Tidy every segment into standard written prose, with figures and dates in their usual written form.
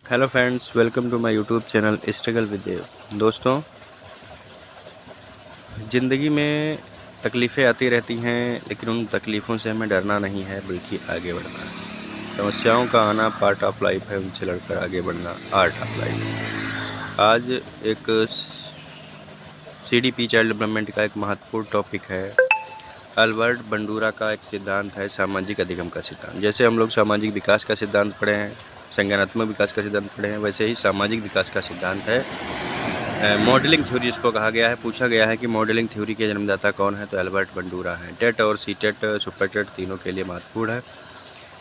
Hello friends, welcome to my YouTube channel struggle with Dev. दोस्तों, ज़िंदगी में तकलीफ़ें आती रहती हैं, लेकिन उन तकलीफ़ों से हमें डरना नहीं है बल्कि आगे बढ़ना है। समस्याओं का आना पार्ट ऑफ लाइफ है, उनसे लड़कर आगे बढ़ना आर्ट ऑफ लाइफ है। आज एक CDP चाइल्ड डेवलपमेंट का एक महत्वपूर्ण टॉपिक है। अल्बर्ट बंडूरा का एक सिद्धांत है, सामाजिक अधिगम का सिद्धांत। जैसे हम लोग सामाजिक विकास का सिद्धांत पढ़े हैं, संज्ञानात्मक विकास का सिद्धांत पढ़े हैं, वैसे ही सामाजिक विकास का सिद्धांत है। मॉडलिंग थ्योरी जिसको कहा गया है। पूछा गया है कि मॉडलिंग थ्योरी के जन्मदाता कौन है, तो अल्बर्ट बंडूरा हैं। टेट और सीटेट सुपर टेट तीनों के लिए महत्वपूर्ण है।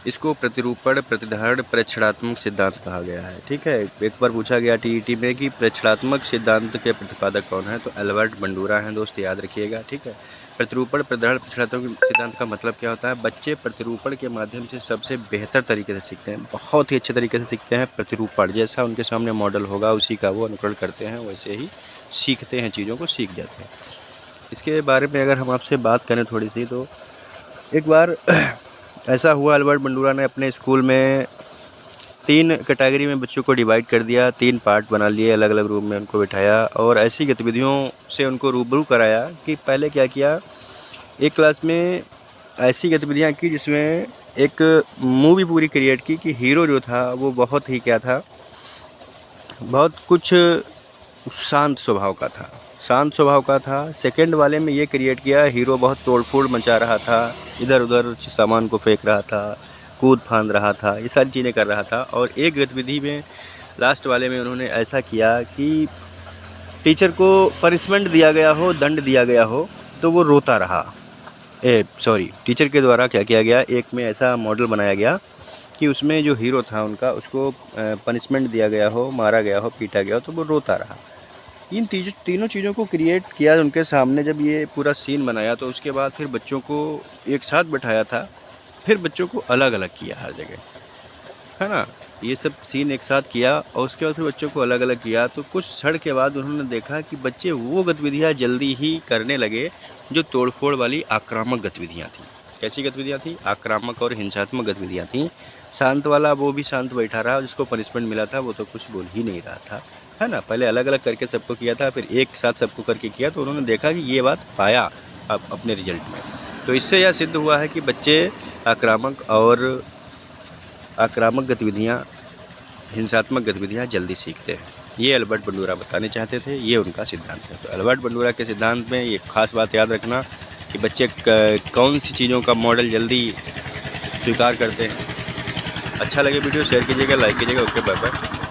इसको प्रतिरूपण प्रतिधारण प्रेक्षणात्मक सिद्धांत कहा गया है। ठीक है, एक बार पूछा गया TET में कि प्रेक्षणात्मक सिद्धांत के प्रतिपादक कौन है, तो अल्बर्ट बंडूरा हैं। दोस्त याद रखिएगा। ठीक है, प्रतिरूपण प्रतिधारण प्रेक्षणात्मक सिद्धांत का मतलब क्या होता है? बच्चे प्रतिरूपण के माध्यम से सबसे बेहतर तरीके से सीखते हैं, बहुत ही अच्छे तरीके से सीखते हैं। प्रतिरूपण जैसा उनके सामने मॉडल होगा उसी का वो अनुकरण करते हैं, वैसे ही सीखते हैं, चीज़ों को सीख जाते हैं। इसके बारे में अगर हम आपसे बात करें थोड़ी सी, तो एक बार ऐसा हुआ, अल्बर्ट बंडूरा ने अपने स्कूल में 3 कैटेगरी में बच्चों को डिवाइड कर दिया, 3 पार्ट बना लिए, अलग अलग रूम में उनको बिठाया और ऐसी गतिविधियों से उनको रूबरू कराया कि पहले क्या किया, एक क्लास में ऐसी गतिविधियाँ की जिसमें एक मूवी पूरी क्रिएट की कि हीरो जो था वो बहुत ही क्या था, बहुत कुछ शांत स्वभाव का था, शांत स्वभाव का था। सेकंड वाले में ये क्रिएट किया, हीरो बहुत तोड़फोड़ मचा रहा था, इधर उधर सामान को फेंक रहा था, कूद फांद रहा था, ये सारी चीज़ें कर रहा था। और एक गतिविधि में लास्ट वाले में उन्होंने ऐसा किया कि टीचर को पनिशमेंट दिया गया हो, दंड दिया गया हो, तो वो रोता रहा। टीचर के द्वारा क्या किया गया, एक में ऐसा मॉडल बनाया गया कि उसमें जो हीरो था उनका, उसको पनिशमेंट दिया गया हो, मारा गया हो, पीटा गया हो, तो वो रोता रहा। इन तीनों चीज़ों को क्रिएट किया उनके सामने। जब ये पूरा सीन बनाया तो उसके बाद फिर बच्चों को एक साथ बैठाया था, फिर बच्चों को अलग अलग किया हर जगह, है ना। ये सब सीन एक साथ किया और उसके बाद फिर बच्चों को अलग अलग किया। तो कुछ क्षण के बाद उन्होंने देखा कि बच्चे वो गतिविधियाँ जल्दी ही करने लगे जो तोड़फोड़ वाली आक्रामक गतिविधियाँ थी। कैसी गतिविधियाँ थी? आक्रामक और हिंसात्मक गतिविधियाँ थी। शांत वाला वो भी शांत बैठा रहा, जिसको पनिशमेंट मिला था वो तो कुछ बोल ही नहीं रहा था, है ना। पहले अलग अलग करके सबको किया था, फिर एक साथ सबको करके किया, तो उन्होंने देखा कि ये बात पाया अब अपने रिजल्ट में। तो इससे यह सिद्ध हुआ है कि बच्चे आक्रामक गतिविधियाँ, हिंसात्मक गतिविधियाँ जल्दी सीखते हैं। ये अल्बर्ट बंडूरा बताने चाहते थे, ये उनका सिद्धांत है। तो अल्बर्ट बंडूरा के सिद्धांत में ये खास बात याद रखना कि बच्चे कौन सी चीज़ों का मॉडल जल्दी स्वीकार करते हैं। अच्छा लगे वीडियो शेयर कीजिएगा, लाइक कीजिएगा। Okay, bye bye.